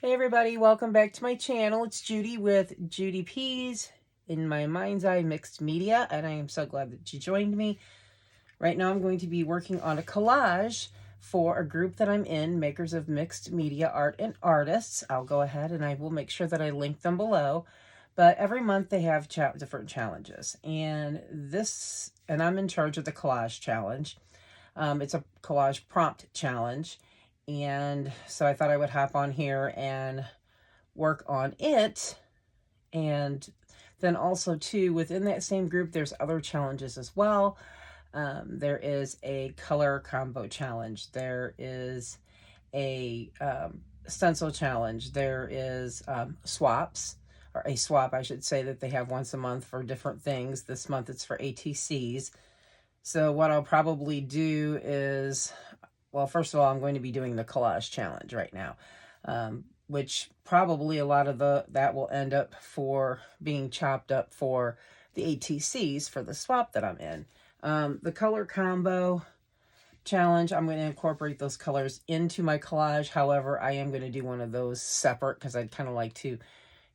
Hey everybody, welcome back to my channel. It's Judy with Judy Peas in my Mind's Eye Mixed Media, and I am so glad that you joined me. Right now I'm going to be working on a collage for a group that I'm in, Makers of Mixed Media Art and Artists. I'll go ahead and I will make sure that I link them below. But every month they have different challenges, and I'm in charge of the collage challenge. It's a collage prompt challenge. And so I thought I would hop on here and work on it. And then also too, within that same group, there's other challenges as well. There is a color combo challenge. There is a stencil challenge. There is swaps, or a swap, I should say, that they have once a month for different things. This month it's for ATCs. So what I'll probably do is, well, first of all, I'm going to be doing the collage challenge right now, which probably a lot of that will end up for being chopped up for the ATCs for the swap that I'm in. The color combo challenge, I'm going to incorporate those colors into my collage. However, I am going to do one of those separate because I'd kind of like to,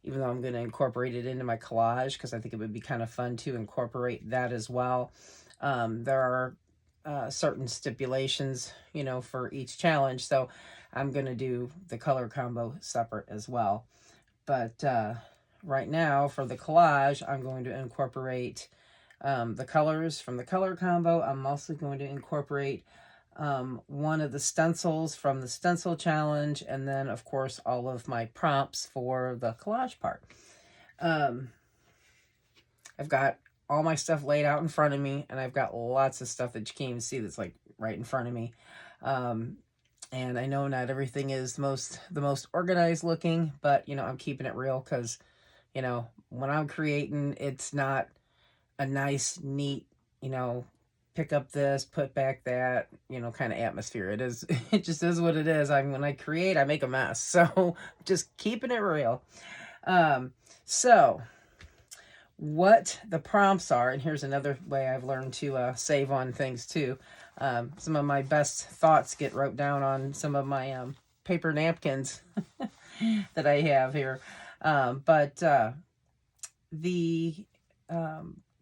even though I'm going to incorporate it into my collage, because I think it would be kind of fun to incorporate that as well. There are certain stipulations, for each challenge. So I'm going to do the color combo separate as well. But right now for the collage, I'm going to incorporate the colors from the color combo. I'm also going to incorporate one of the stencils from the stencil challenge. And then, of course, all of my prompts for the collage part. I've got all my stuff laid out in front of me, and I've got lots of stuff that you can't even see that's like right in front of me. And I know not everything is the most organized looking, but I'm keeping it real because when I'm creating, it's not a nice, neat, pick up this, put back that, kind of atmosphere. It is, it just is what it is. When I create, I make a mess. So just keeping it real. So what the prompts are, and here's another way I've learned to save on things too. Some of my best thoughts get wrote down on some of my paper napkins that I have here. But the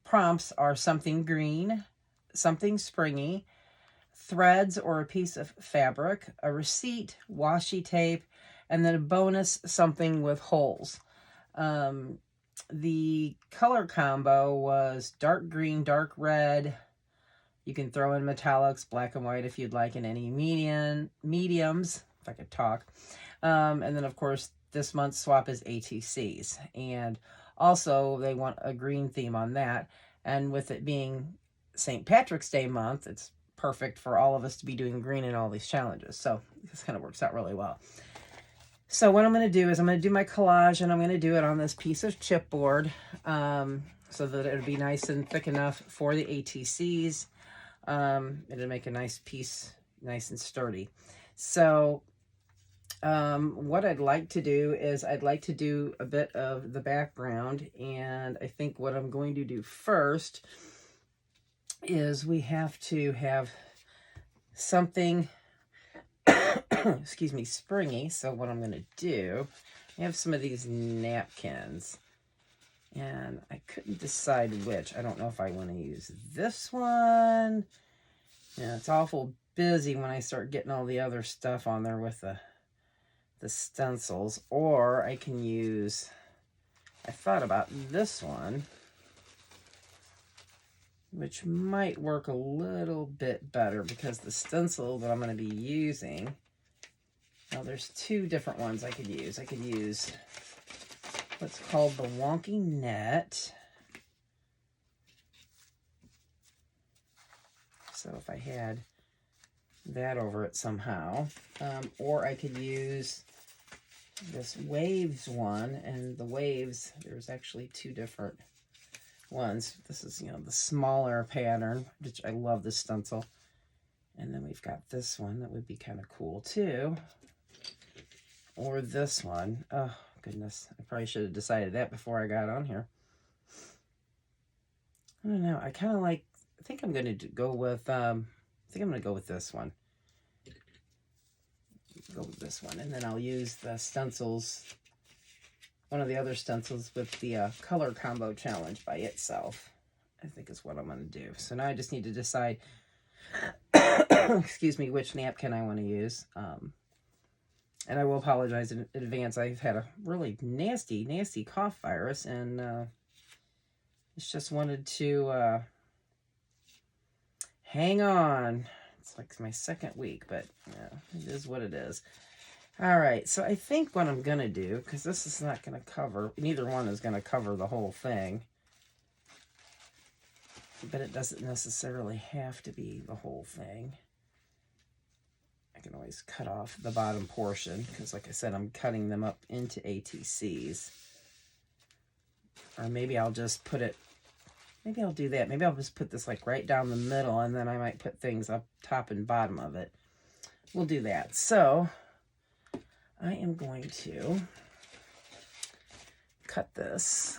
prompts are something green, something springy, threads or a piece of fabric, a receipt, washi tape, and then a bonus something with holes. The color combo was dark green, dark red. You can throw in metallics, black and white if you'd like, in any mediums, if I could talk. And then, of course, this month's swap is ATCs. And also, they want a green theme on that. And with it being St. Patrick's Day month, it's perfect for all of us to be doing green in all these challenges. So this kind of works out really well. So what I'm going to do is I'm going to do my collage, and I'm going to do it on this piece of chipboard so that it'll be nice and thick enough for the ATCs. It'll make a nice piece, nice and sturdy. So what I'd like to do is I'd like to do a bit of the background, and I think what I'm going to do first is we have to have something excuse me, springy. So what I'm going to do, I have some of these napkins, and I couldn't decide which. I don't know if I want to use this one. Yeah, it's awful busy when I start getting all the other stuff on there with the stencils. Or I can use, I thought about this one, which might work a little bit better because the stencil that I'm going to be using, now there's two different ones I could use. I could use what's called the wonky net. So if I had that over it somehow, or I could use this waves one, and the waves, there's actually two different ones. This is, the smaller pattern, which I love this stencil. And then we've got this one that would be kind of cool too. Or this one. Oh, goodness. I probably should have decided that before I got on here. I don't know. I kind of like, I think I'm going to go with, I think I'm going to go with this one. go with this one. And then I'll use the stencils, one of the other stencils with the color combo challenge by itself, I think is what I'm going to do. So now I just need to decide, excuse me, which napkin I want to use. And I will apologize in advance. I've had a really nasty, nasty cough virus, and it's just wanted to hang on. It's like my second week, but yeah, it is what it is. All right, so I think what I'm going to do, because this is not going to cover, neither one is going to cover the whole thing, but it doesn't necessarily have to be the whole thing. I can always cut off the bottom portion, because like I said, I'm cutting them up into ATCs. Or maybe I'll just put it, maybe I'll do that. Maybe I'll just put this like right down the middle, and then I might put things up top and bottom of it. We'll do that. So I am going to cut this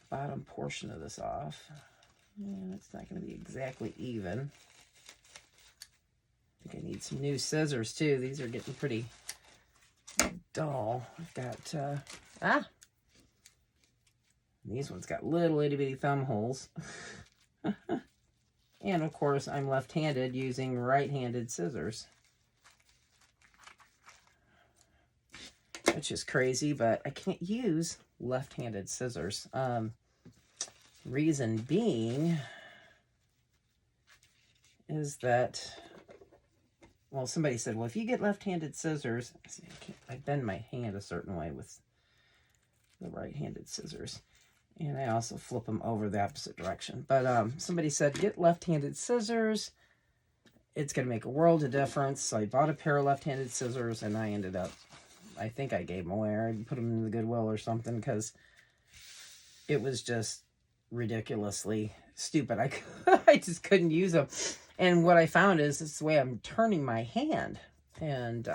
bottom portion of this off. And it's not going to be exactly even. I think I need some new scissors too. These are getting pretty dull. I've got, these ones got little itty bitty thumb holes. And of course, I'm left-handed using right-handed scissors. Which is crazy, but I can't use left-handed scissors. Reason being is that, well, somebody said, well, if you get left-handed scissors, I bend my hand a certain way with the right-handed scissors. And I also flip them over the opposite direction. But somebody said, get left-handed scissors. It's going to make a world of difference. So I bought a pair of left-handed scissors, and I ended up, I think I gave them away, or I put them in the Goodwill or something, because it was just ridiculously stupid. I just couldn't use them. And what I found is it's the way I'm turning my hand. And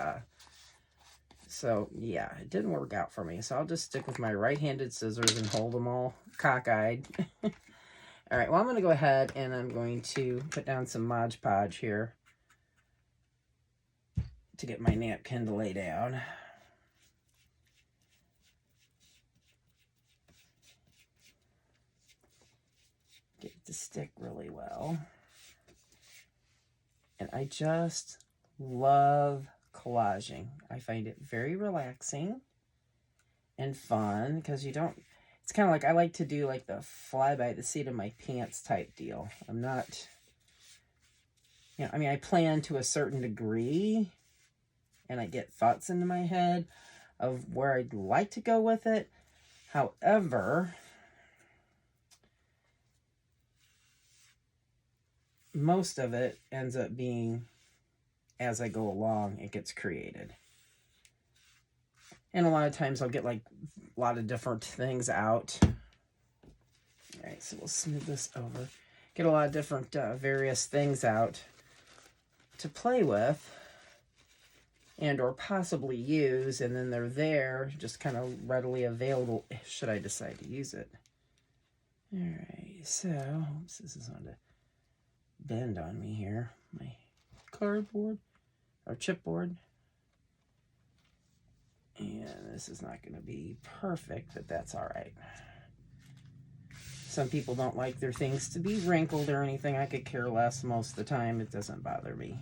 so, yeah, it didn't work out for me. So I'll just stick with my right-handed scissors and hold them all cockeyed. All right, well, I'm going to go ahead and I'm going to put down some Mod Podge here to get my napkin to lay down. Get it to stick really well. And I just love collaging. I find it very relaxing and fun, because you don't, it's kind of like, I like to do like the fly by the seat of my pants type deal. I'm not, you know, I mean, I plan to a certain degree, and I get thoughts into my head of where I'd like to go with it. However, most of it ends up being, as I go along, it gets created. And a lot of times I'll get like a lot of different things out. All right, so we'll smooth this over. Get a lot of different various things out to play with and or possibly use, and then they're there, just kind of readily available should I decide to use it. All right, so, oops, this is on to bend on me here. My cardboard or chipboard. And this is not going to be perfect, but that's all right. Some people don't like their things to be wrinkled or anything. I could care less most of the time. It doesn't bother me.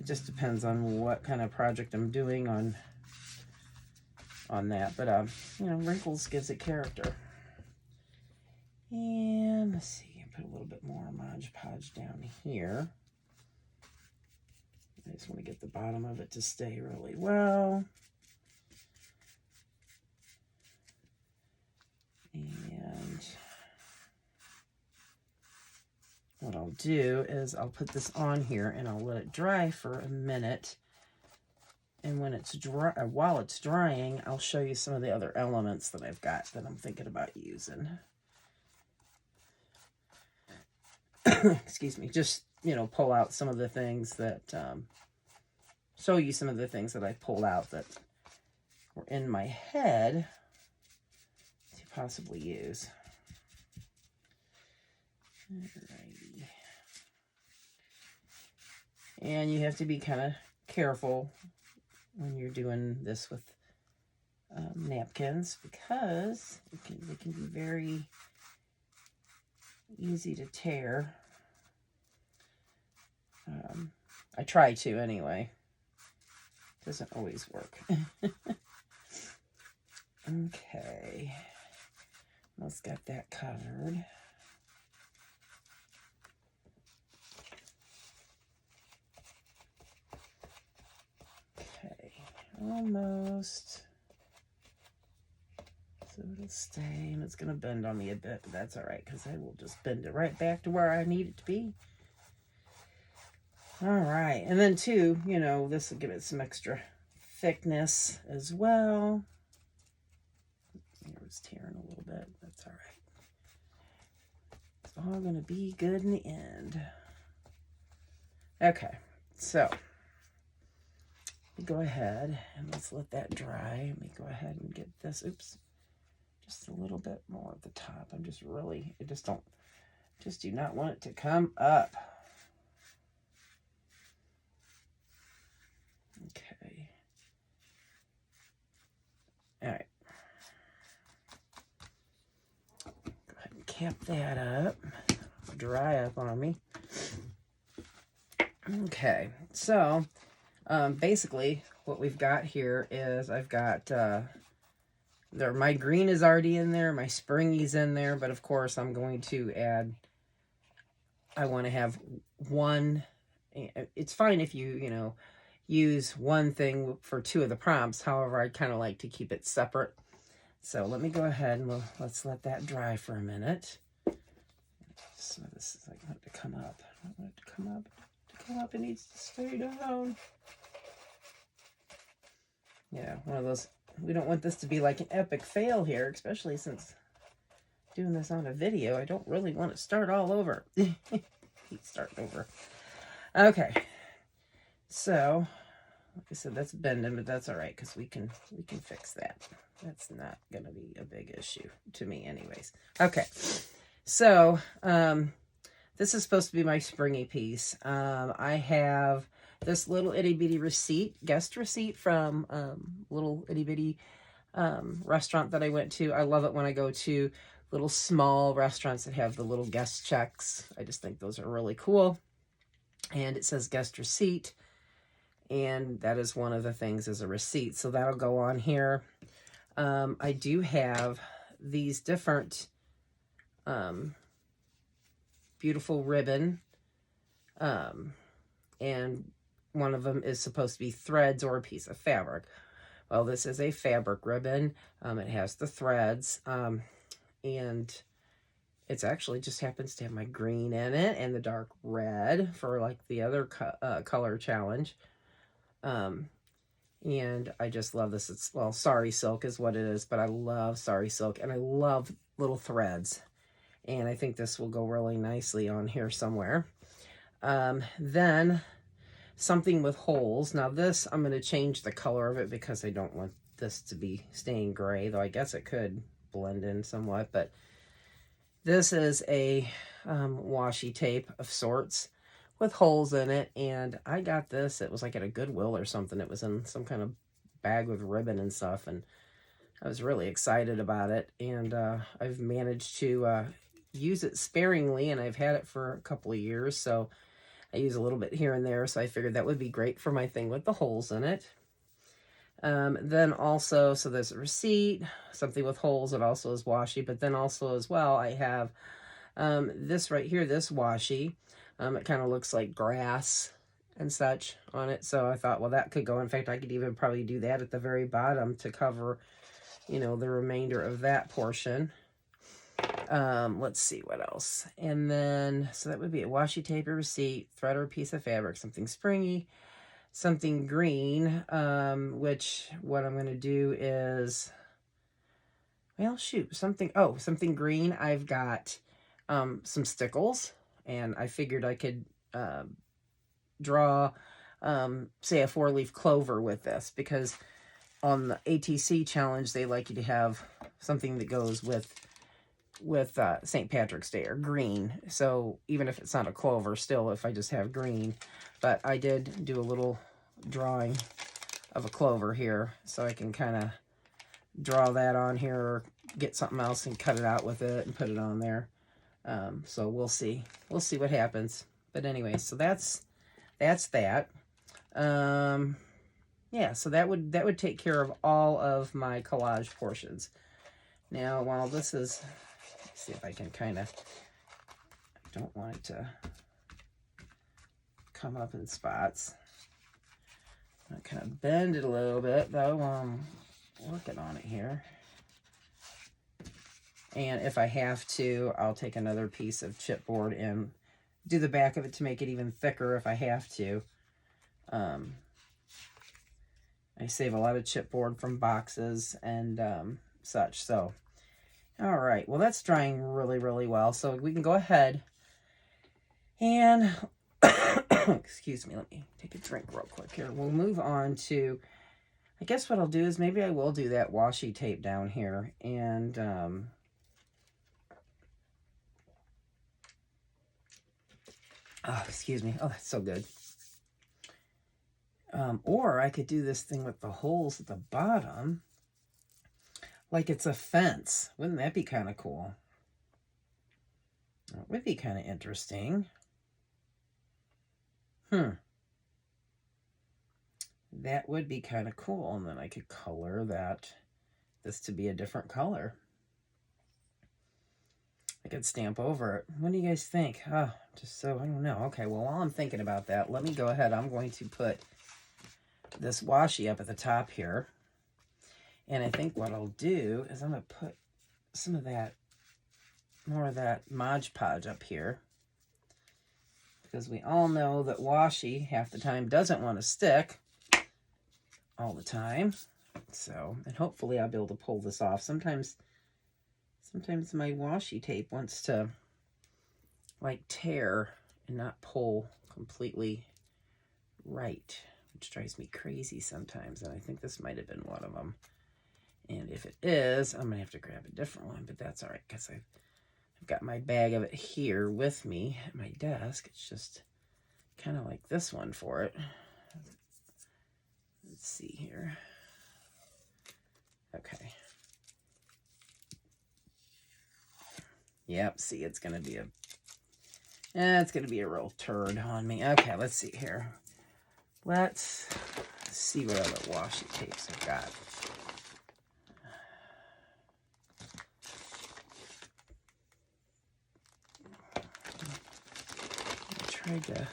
It just depends on what kind of project I'm doing on that. But, you know, wrinkles gives it character. And let's see, put a little bit more Mod Podge down here. I just want to get the bottom of it to stay really well. And what I'll do is I'll put this on here and I'll let it dry for a minute. And when it's dry, while it's drying, I'll show you some of the other elements that I've got that I'm thinking about using. Excuse me, just, you know, pull out some of the things that, show you some of the things that I pulled out that were in my head to possibly use. Alrighty. And you have to be kind of careful when you're doing this with napkins, because they can be very easy to tear. I try to anyway. Doesn't always work. Okay. Almost got that covered. Okay, almost. So it'll stay, and it's going to bend on me a bit, but that's all right, because I will just bend it right back to where I need it to be. All right, and then too, you know, this will give it some extra thickness as well. Here it's tearing a little bit. That's all right. It's all going to be good in the end. Okay, so go ahead and let's let that dry. Let me go ahead and get this. Oops. Just a little bit more at the top. I'm just really, I just do not want it to come up. Okay. All right. Go ahead and cap that up. Dry up on me. Okay. So, basically what we've got here is I've got, my green is already in there, my Springy's in there, but of course I'm going to add, I want to have one, it's fine if you use one thing for two of the prompts, however I kind of like to keep it separate. So let me go ahead and let's let that dry for a minute. So this is, I want it to come up, I don't want it to come up, it needs to stay down. Yeah, one of those. We don't want this to be like an epic fail here, especially since doing this on a video. I don't really want to start all over. Keep starting over. Okay. So, like I said, that's bending, but that's all right, because we can fix that. That's not going to be a big issue to me anyways. Okay. So, this is supposed to be my Springy piece. I have this little itty bitty guest receipt from little itty bitty restaurant that I went to. I love it when I go to little small restaurants that have the little guest checks. I just think those are really cool. And it says guest receipt, and that is one of the things, is a receipt. So that'll go on here. I do have these different beautiful ribbon, and one of them is supposed to be threads or a piece of fabric. Well, this is a fabric ribbon. It has the threads, and it's actually just happens to have my green in it and the dark red for like the other color challenge. And I just love this. It's, well, sari silk is what it is, but I love sari silk, and I love little threads. And I think this will go really nicely on here somewhere. Then something with holes. Now this, I'm going to change the color of it because I don't want this to be staying gray, though I guess it could blend in somewhat. But this is a washi tape of sorts with holes in it, and I got this. It was like at a Goodwill or something. It was in some kind of bag with ribbon and stuff, and I was really excited about it. And I've managed to use it sparingly, and I've had it for a couple of years, so I use a little bit here and there, so I figured that would be great for my thing with the holes in it. Then also, so there's a receipt, something with holes. It also is washi, but then also as well, I have this right here, this washi. It kind of looks like grass and such on it, so I thought, well, that could go. In fact, I could even probably do that at the very bottom to cover, the remainder of that portion. Let's see what else. And then, so that would be a washi tape, a receipt, thread or a piece of fabric, something springy, something green, which what I'm going to do is, well, shoot, something green. I've got some stickles, and I figured I could draw, say, a 4-leaf clover with this, because on the ATC challenge, they like you to have something that goes with with St. Patrick's Day, or green. So even if it's not a clover, still if I just have green. But I did do a little drawing of a clover here, so I can kind of draw that on here, or get something else and cut it out with it and put it on there. So we'll see. We'll see what happens. But anyway, so that's that. Yeah, so that would take care of all of my collage portions. Now, while this is, let's see if I can kind of, I don't want it to come up in spots. I kind of bend it a little bit, though, while I'm working on it here. And if I have to, I'll take another piece of chipboard and do the back of it to make it even thicker if I have to. I save a lot of chipboard from boxes and such. So, all right. Well, that's drying really, really well. So we can go ahead and, excuse me, let me take a drink real quick here. We'll move on to, I guess what I'll do is maybe I will do that washi tape down here. And, oh, excuse me. Oh, that's so good. Or I could do this thing with the holes at the bottom, like it's a fence. Wouldn't that be kind of cool? That would be kind of interesting. That would be kind of cool. And then I could color this to be a different color. I could stamp over it. What do you guys think? Oh, just so, I don't know. Okay, well, while I'm thinking about that, let me go ahead. I'm going to put this washi up at the top here. And I think what I'll do is I'm going to put some of that, more of that Mod Podge up here. Because we all know that washi half the time doesn't want to stick all the time. So, and hopefully I'll be able to pull this off. Sometimes my washi tape wants to like tear and not pull completely right, which drives me crazy sometimes. And I think this might have been one of them. And if it is, I'm going to have to grab a different one, but that's all right because I've got my bag of it here with me at my desk. It's just kind of like this one for it. Let's see here. Okay. Yep, see, it's going to be a real turd on me. Okay, let's see here. Let's see what other washi tapes I've got. I tried to,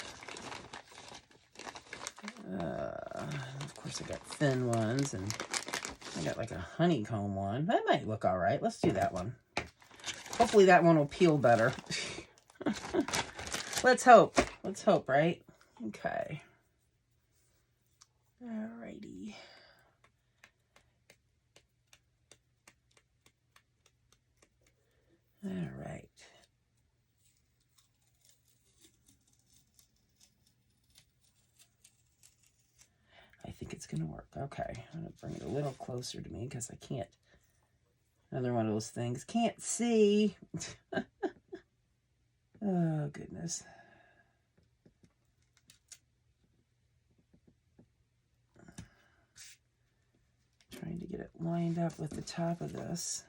of course I got thin ones, and I got like a honeycomb one. That might look all right. Let's do that one. Hopefully that one will peel better. Let's hope. Let's hope, right? Okay. Alrighty. All right. I think it's going to work. Okay. I'm going to bring it a little closer to me because I can't. Another one of those things. Can't see. Oh, goodness. Trying to get it lined up with the top of this.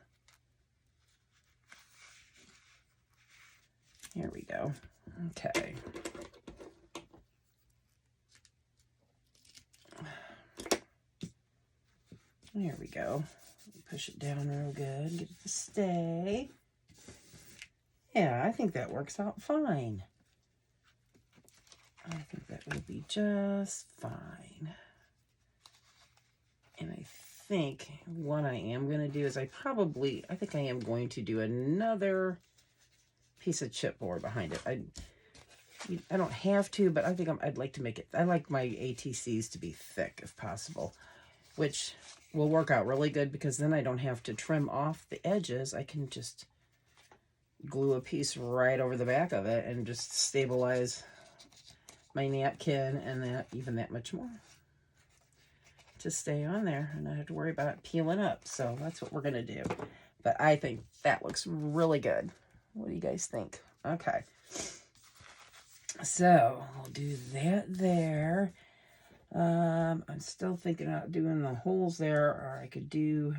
Here we go. Okay. There we go. Push it down real good. Get it to stay. Yeah, I think that works out fine. I think that will be just fine. And I think what I am going to do is I think I am going to do another piece of chipboard behind it. I don't have to, but I think I'd like to make it, I like my ATCs to be thick if possible, which will work out really good because then I don't have to trim off the edges. I can just glue a piece right over the back of it and just stabilize my napkin and even that much more to stay on there and not have to worry about it peeling up. So that's what we're going to do. But I think that looks really good. What do you guys think? Okay. So we'll do that there. I'm still thinking about doing the holes there, or I could do,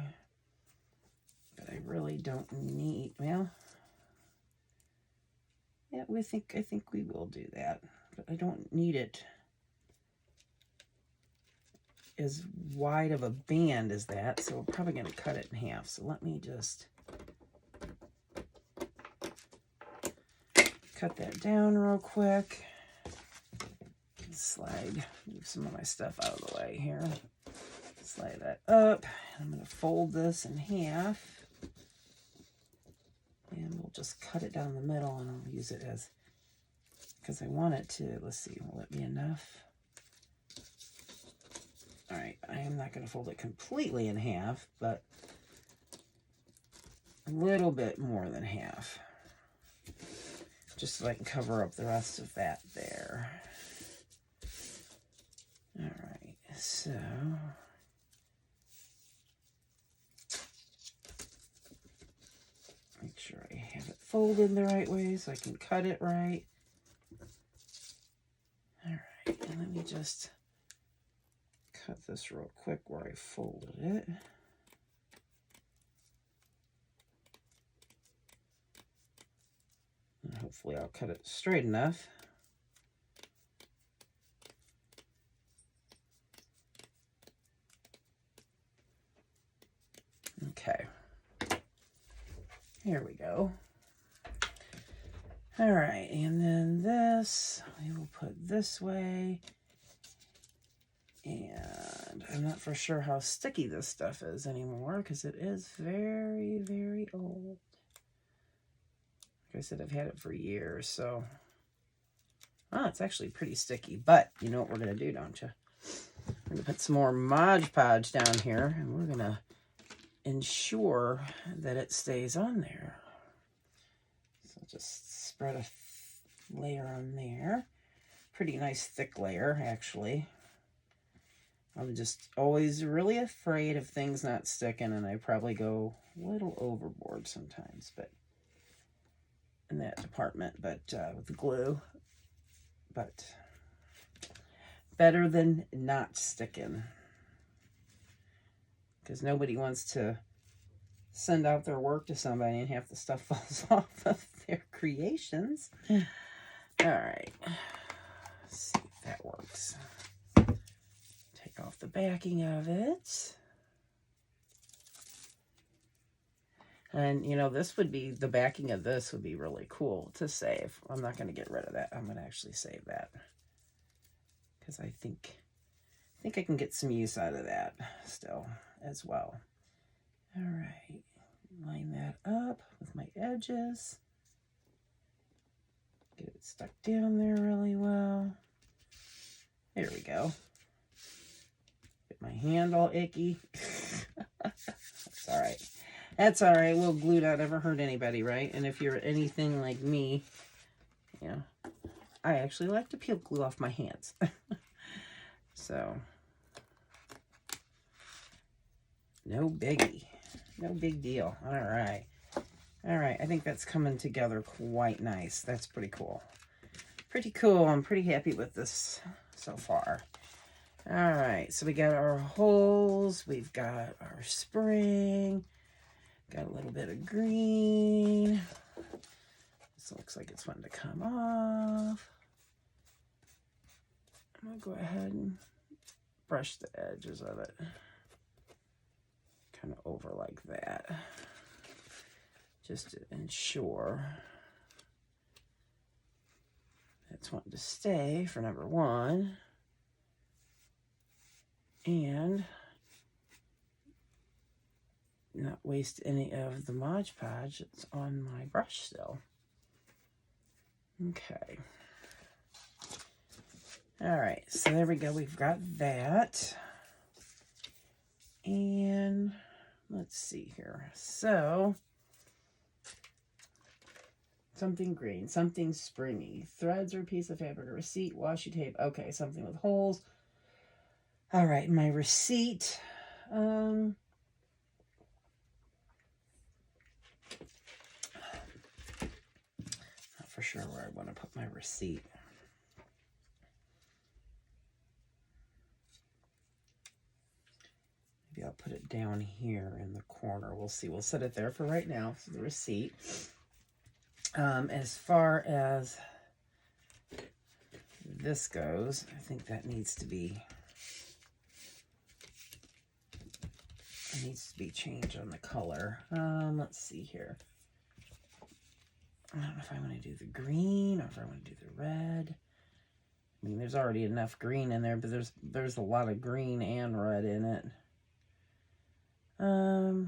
but I really don't need, well, yeah, I think we will do that, but I don't need it as wide of a band as that, so we're probably going to cut it in half. So let me just cut that down real quick. Slide, move some of my stuff out of the way here. Slide that up. I'm going to fold this in half. And we'll just cut it down the middle, and I'll use it as, because I want it to, let's see, will it be enough? All right, I am not going to fold it completely in half, but a little bit more than half, just so I can cover up the rest of that there. All right, so make sure I have it folded the right way so I can cut it right. All right, and let me just cut this real quick where I folded it. And hopefully I'll cut it straight enough. Okay. Here we go. All right, and then this, we will put this way. And I'm not for sure how sticky this stuff is anymore because it is very, very old. Like I said, I've had it for years, so. Oh, it's actually pretty sticky, but you know what we're going to do, don't you? We're going to put some more Mod Podge down here, and we're going to ensure that it stays on there. So just spread a layer on there. Pretty nice thick layer, actually. I'm just always really afraid of things not sticking, and I probably go a little overboard sometimes, but in that department, but with the glue. But better than not sticking, because nobody wants to send out their work to somebody and half the stuff falls off of their creations. All right, let's see if that works. Take off the backing of it. And, you know, this would be, the backing of this would be really cool to save. I'm not going to get rid of that. I'm going to actually save that. Because I think I can get some use out of that still as well. All right. Line that up with my edges. Get it stuck down there really well. There we go. Get my hand all icky. That's all right. That's all right. Well, glue not ever hurt anybody, right? And if you're anything like me, you know, I actually like to peel glue off my hands. So, no biggie. No big deal. All right. All right. I think that's coming together quite nice. That's pretty cool. Pretty cool. I'm pretty happy with this so far. All right. So we got our holes. We've got our spring. Got a little bit of green. This looks like it's wanting to come off. I'm going to go ahead and brush the edges of it. Kind of over like that. Just to ensure it's wanting to stay for number one. And not waste any of the Mod Podge that's on my brush still. Okay. All right, so there we go. We've got that. And let's see here. So, something green, something springy. Threads or a piece of fabric, a receipt, washi tape. Okay, something with holes. All right, my receipt. for sure where I want to put my receipt. Maybe I'll put it down here in the corner. We'll see. We'll set it there for right now. So the receipt. As far as this goes, I think that needs to be changed on the color. Let's see here. I don't know if I want to do the green or if I want to do the red. I mean, there's already enough green in there, but there's a lot of green and red in it. I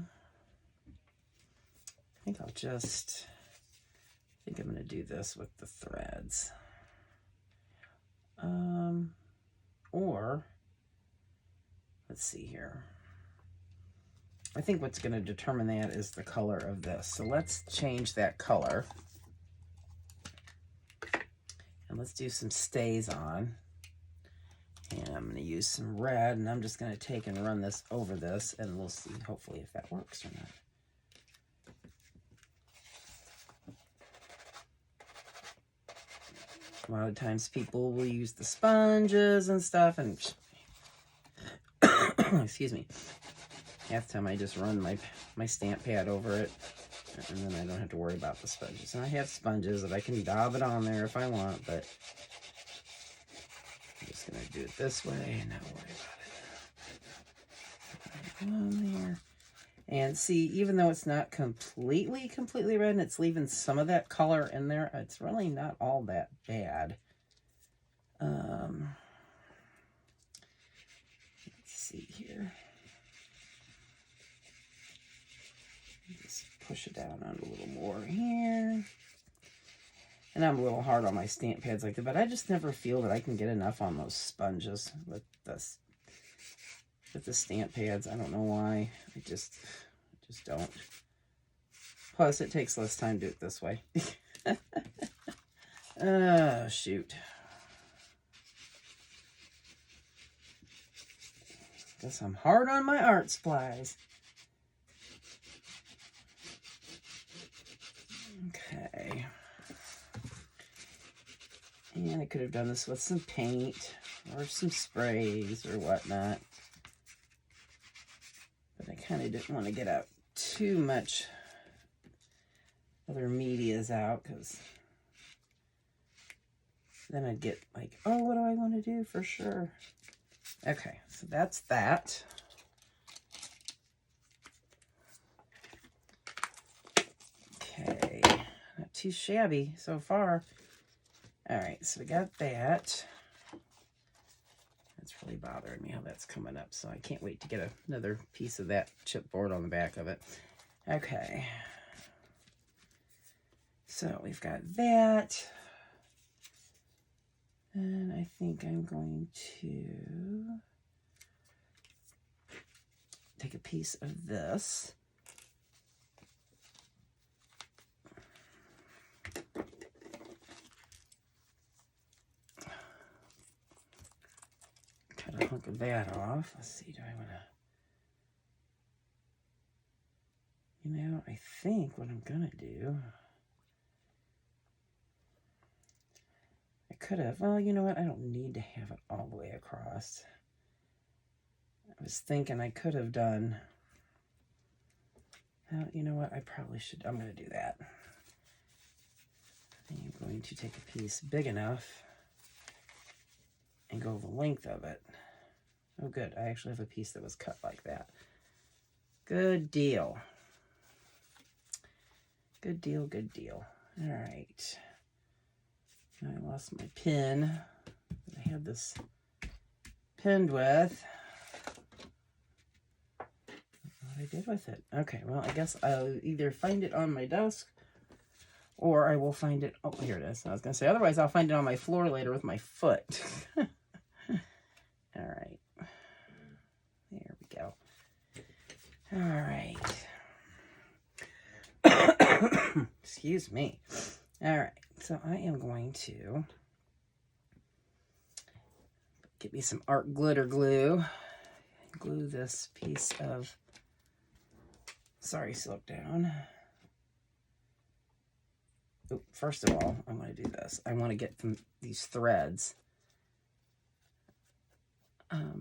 think I'm going to do this with the threads. Or, let's see here. I think what's going to determine that is the color of this. So let's change that color. And let's do some stays on. And I'm going to use some red, and I'm just going to take and run this over this, and we'll see, hopefully, if that works or not. A lot of times people will use the sponges and stuff, and excuse me, half the time I just run my stamp pad over it, and then I don't have to worry about the sponges. And I have sponges that I can daub it on there if I want, but I'm just going to do it this way and not worry about it. On there. And see, even though it's not completely red, and it's leaving some of that color in there, it's really not all that bad. Let's see here. Just push it down on a little more here. And I'm a little hard on my stamp pads like that, but I just never feel that I can get enough on those sponges with this. With the stamp pads. I don't know why. I just don't. Plus, it takes less time to do it this way. Oh, shoot. Guess I'm hard on my art supplies. Okay. And I could have done this with some paint or some sprays or whatnot. But I kind of didn't want to get out too much other medias out, because then I'd get like, oh, what do I want to do for sure? Okay, so that's that. Okay, not too shabby so far. All right, so we got that. It's really bothering me how that's coming up, so I can't wait to get another piece of that chipboard on the back of it. Okay. So we've got that. And I think I'm going to take a piece of this. Cut a hunk of that off. Let's see, do I want to... You know, I think what I'm going to do... I could have... Well, you know what? I don't need to have it all the way across. I was thinking I could have done... Well, you know what? I probably should... I'm going to do that. I'm going to take a piece big enough and go the length of it. Oh, good. I actually have a piece that was cut like that. Good deal. Good deal, good deal. All right. I lost my pin that I had this pinned with. I don't know what I did with it. Okay, well, I guess I'll either find it on my desk or I will find it... Oh, here it is. I was going to say, otherwise I'll find it on my floor later with my foot. All right. There we go. All right. Excuse me. All right. So I am going to get me some art glitter glue. Glue this piece of Sorry Silk down. first of all, I want to do this. I want to get these threads.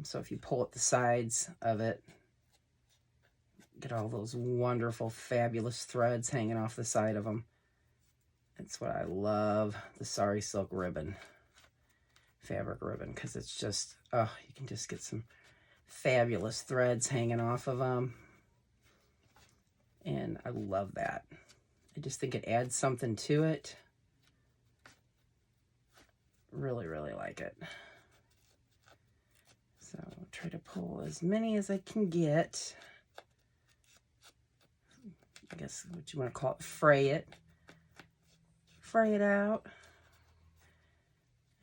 So if you pull at the sides of it, get all those wonderful, fabulous threads hanging off the side of them. That's what I love, the Sari Silk ribbon, fabric ribbon, because it's just, oh, you can just get some fabulous threads hanging off of them. And I love that. I just think it adds something to it. Really, really like it. So I'll try to pull as many as I can get. I guess what you want to call it, fray it. Fray it out.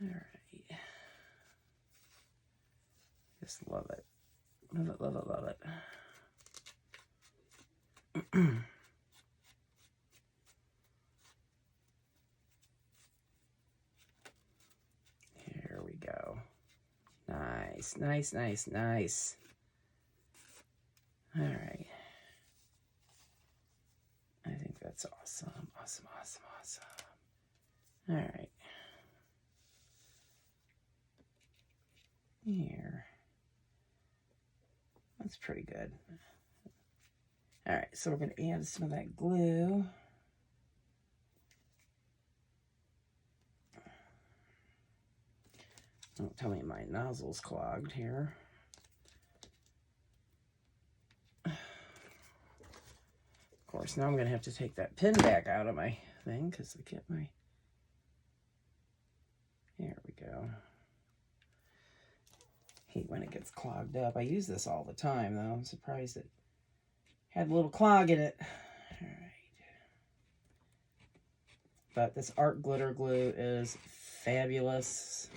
All right. Just love it. Love it, love it, love it. Here we go. Nice, nice, nice, nice. All right. I think that's awesome, awesome, awesome, awesome. All right. Here. That's pretty good. All right, so we're going to add some of that glue. Don't tell me my nozzle's clogged here. Of course, now I'm going to have to take that pin back out of my thing because I get my... There we go. Hate when it gets clogged up. I use this all the time, though. I'm surprised it had a little clog in it. All right. But this art glitter glue is fabulous.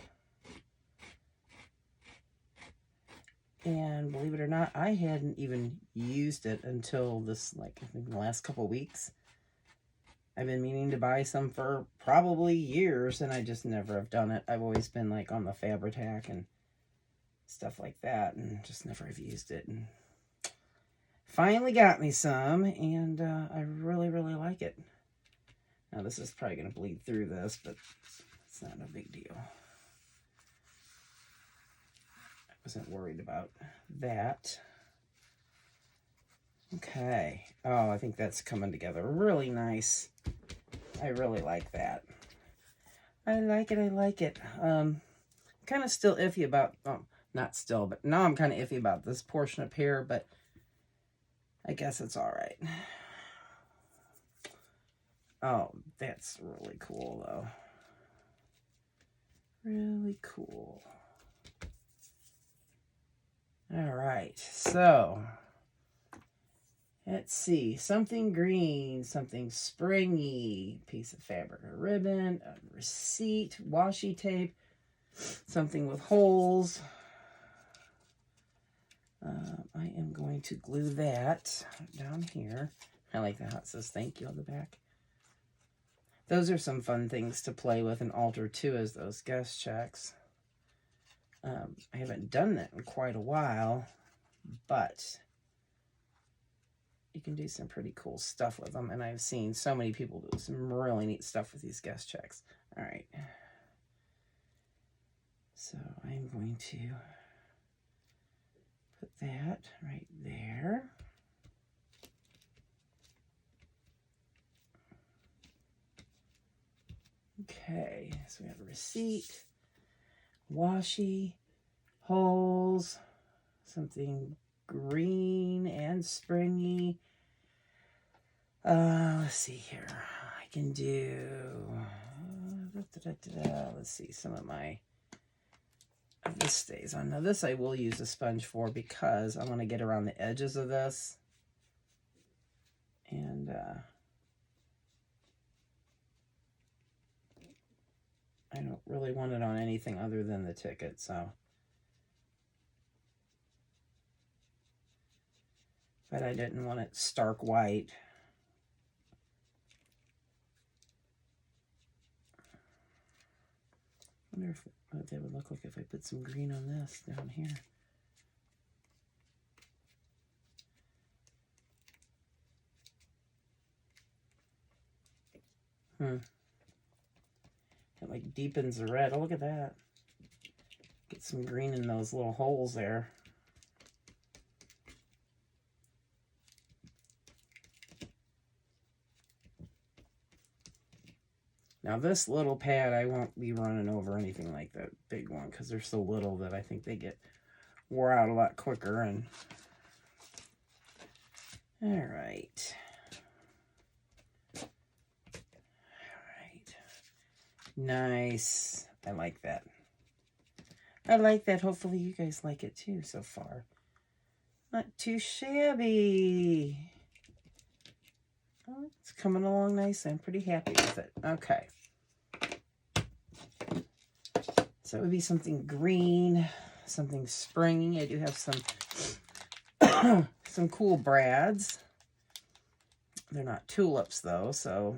And believe it or not, I hadn't even used it until this, like, I think the last couple weeks. I've been meaning to buy some for probably years, and I just never have done it. I've always been, like, on the Fabri-Tac and stuff like that, and just never have used it. And finally got me some, and I really, really like it. Now, this is probably going to bleed through this, but it's not a big deal. I wasn't worried about that. Okay. Oh, I think that's coming together really nice. I really like that. I like it. I like it. Kind of still iffy about, not still, but now I'm kind of iffy about this portion up here, but I guess it's all right. Oh, that's really cool, though. Really cool. All right, so let's see. Something green, something springy, piece of fabric or ribbon, a receipt, washi tape, something with holes. I am going to glue that down here. I like that how it says thank you on the back. Those are some fun things to play with and alter too, as those guest checks. I haven't done that in quite a while, but you can do some pretty cool stuff with them, and I've seen so many people do some really neat stuff with these guest checks. All right. So I'm going to put that right there. Okay, so we have a receipt, washi, holes, something green and springy. Let's see here. I can do, let's see, some of my, this stays on. Now this I will use a sponge for because I want to get around the edges of this. And I don't really want it on anything other than the ticket, so. But I didn't want it stark white. I wonder what that would look like if I put some green on this down here. like deepens the red. Oh, look at that. Get some green in those little holes there. Now this little pad, I won't be running over anything like that big one because they're so little that I think they get wore out a lot quicker. And all right. All right. Nice. I like that. I like that. Hopefully you guys like it too so far. Not too shabby. Oh, it's coming along nice. I'm pretty happy with it. Okay. So it would be something green, something springy. I do have some some cool brads. They're not tulips though, so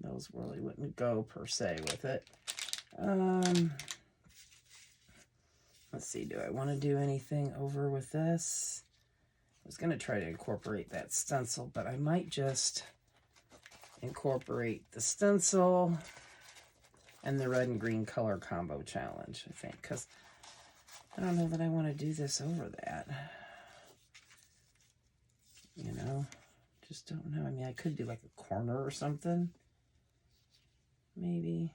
those really wouldn't go per se with it. Let's see, do I want to do anything over with this? I was going to try to incorporate that stencil, but I might just incorporate the stencil and the red and green color combo challenge, I think, because I don't know that I want to do this over that. You know, just don't know. I mean, I could do like a corner or something. Maybe.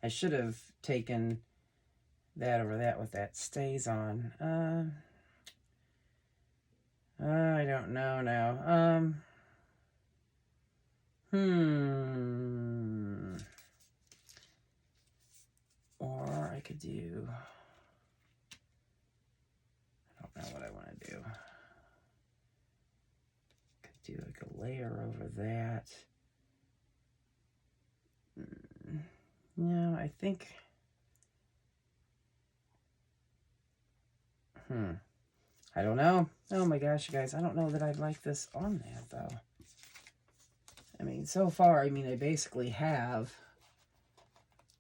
I should have taken that over that with that stays on. I don't know now. Or I could do, I don't know what I want to do. Could do like a layer over that. No, I think, I don't know. Oh my gosh, you guys, I don't know that I'd like this on that though. I mean, so far, I mean, I basically have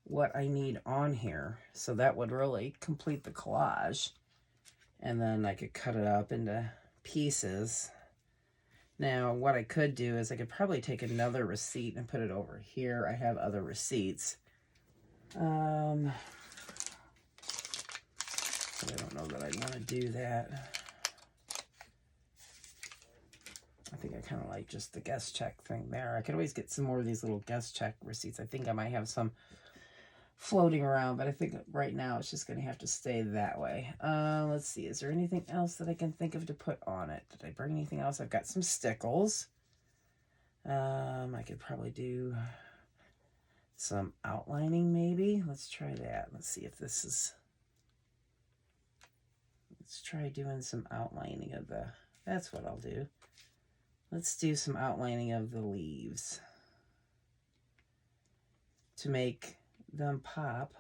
what I need on here. So that would really complete the collage. And then I could cut it up into pieces. Now, what I could do is I could probably take another receipt and put it over here. I have other receipts. But I don't know that I'd want to do that. I think I kind of like just the guest check thing there. I could always get some more of these little guest check receipts. I think I might have some floating around, but I think right now it's just going to have to stay that way. Let's see. Is there anything else that I can think of to put on it? Did I bring anything else? I've got some stickles. I could probably do some outlining maybe. Let's try that. Let's see if this is... Let's try doing some outlining of the... That's what I'll do. Let's do some outlining of the leaves to make them pop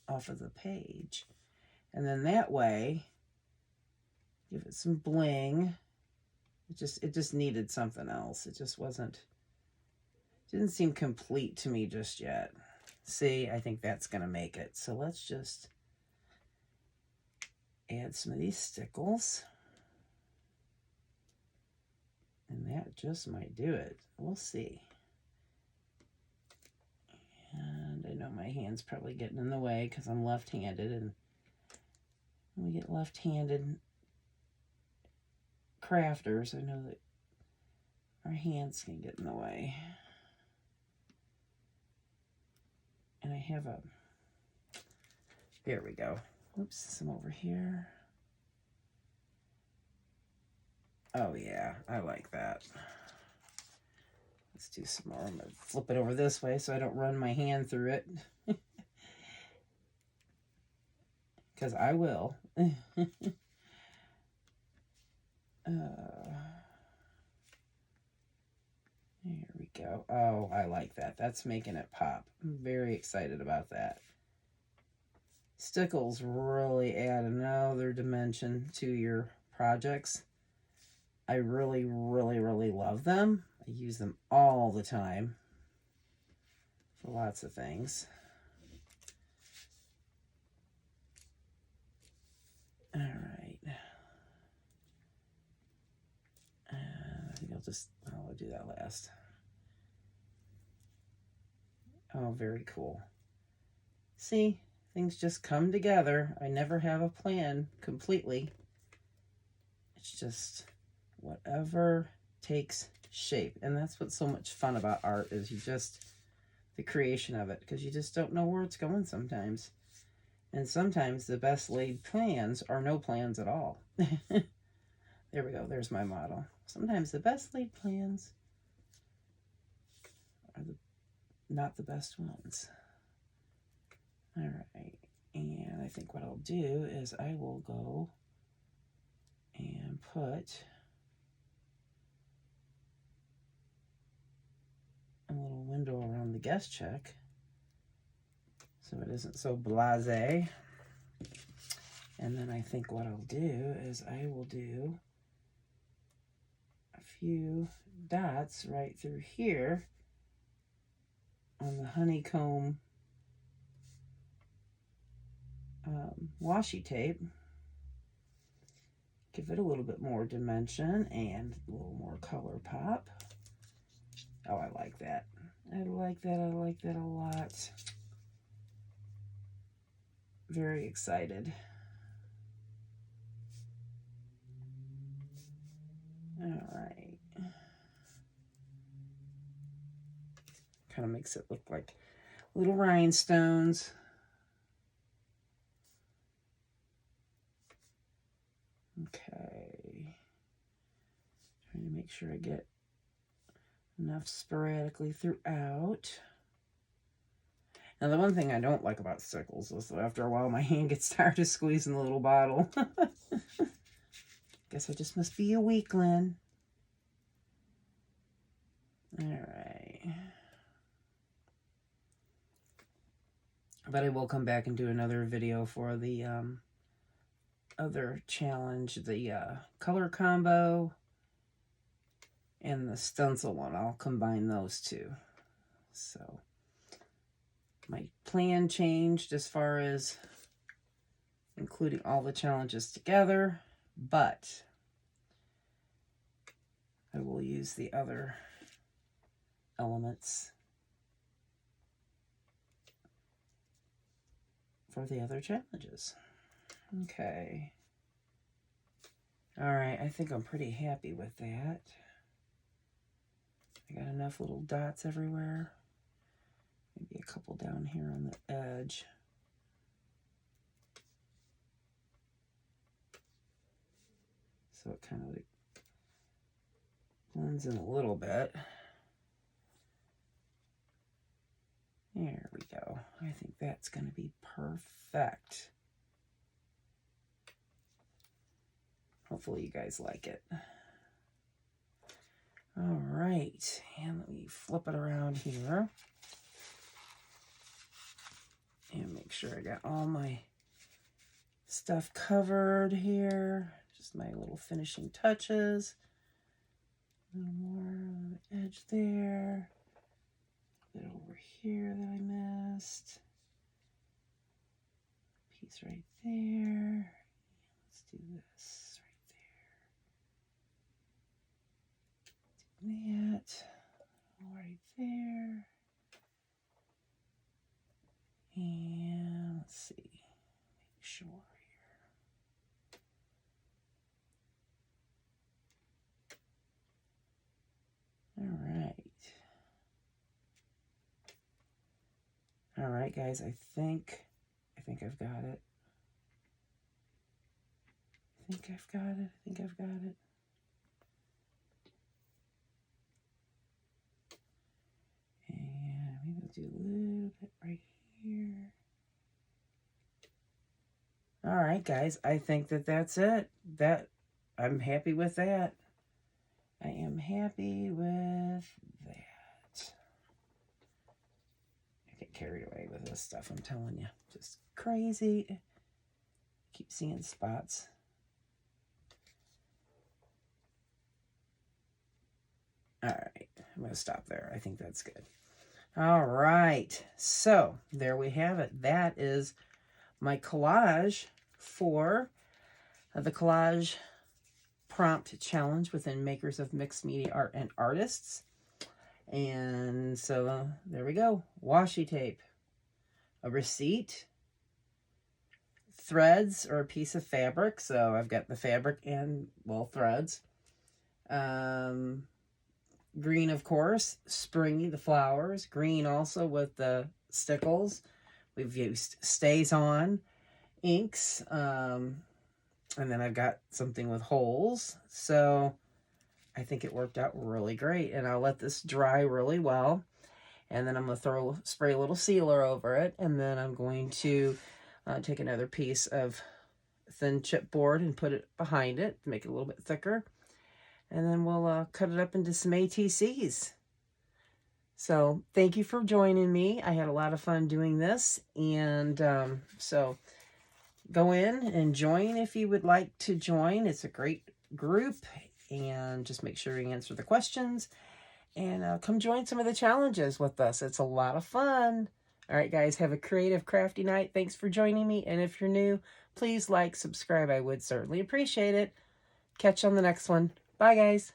off of the page. And then that way, give it some bling. It just needed something else. It just didn't seem complete to me just yet. See, I think that's going to make it. So let's just add some of these stickles. And that just might do it. We'll see. And I know my hand's probably getting in the way because I'm left-handed. And when we get left-handed crafters, I know that our hands can get in the way. And I have a... There we go. Oops, some over here. Oh yeah, I like that. Let's do some more. I'm going to flip it over this way so I don't run my hand through it. Because I will. There we go. Oh, I like that. That's making it pop. I'm very excited about that. Stickles really add another dimension to your projects. I really, really, really love them. I use them all the time for lots of things. All right. I think I'll do that last. Oh, very cool. See, things just come together. I never have a plan completely. It's just whatever takes shape. And that's what's so much fun about art, is you just, the creation of it, because you just don't know where it's going sometimes. And sometimes the best laid plans are no plans at all. There we go. There's my model. Sometimes the best laid plans are not the best ones. All right. And I think what I'll do is I will go and put a little window around the guest check so it isn't so blasé. And then I think what I'll do is I will do a few dots right through here on the honeycomb washi tape. Give it a little bit more dimension and a little more color pop. Oh, I like that. I like that. I like that a lot. Very excited. All right. Kind of makes it look like little rhinestones. Okay. Trying to make sure I get enough sporadically throughout. Now, the one thing I don't like about stickles is that after a while my hand gets tired of squeezing the little bottle. Guess I just must be a weakling. All right. But I will come back and do another video for the other challenge, the color combo and the stencil one. I'll combine those two. So my plan changed as far as including all the challenges together, but I will use the other elements for the other challenges. Okay. All right, I think I'm pretty happy with that. I got enough little dots everywhere. Maybe a couple down here on the edge. So it kind of like blends in a little bit. There we go. I think that's going to be perfect. Hopefully you guys like it. All right, and let me flip it around here and make sure I got all my stuff covered here. Just my little finishing touches. A little more on the edge there. A bit over here that I missed. Piece right there. Let's do this right there. Do that right there. And let's see. Make sure here. All right. All right, guys, I think I've got it. I think I've got it. And maybe I'll do a little bit right here. All right, guys, I think that's it. I'm happy with that. I am happy with that. I get carried away with this stuff, I'm telling you. Just crazy. Keep seeing spots. All right, I'm going to stop there. I think that's good. All right, so there we have it. That is my collage for the Collage Prompt Challenge within Makers of Mixed Media Art and Artists. And so there we go. Washi tape, a receipt, threads or a piece of fabric. So I've got the fabric and, well, threads. Green, of course, Springy, the flowers. Green also with the stickles. We've used Stays On inks. And then I've got something with holes. So I think it worked out really great. And I'll let this dry really well. And then I'm going to spray a little sealer over it. And then I'm going to take another piece of thin chipboard and put it behind it to make it a little bit thicker. And then we'll cut it up into some ATCs. So thank you for joining me. I had a lot of fun doing this. And so go in and join if you would like to join. It's a great group. And just make sure you answer the questions. And come join some of the challenges with us. It's a lot of fun. All right, guys, have a creative, crafty night. Thanks for joining me. And if you're new, please like, subscribe. I would certainly appreciate it. Catch you on the next one. Bye, guys.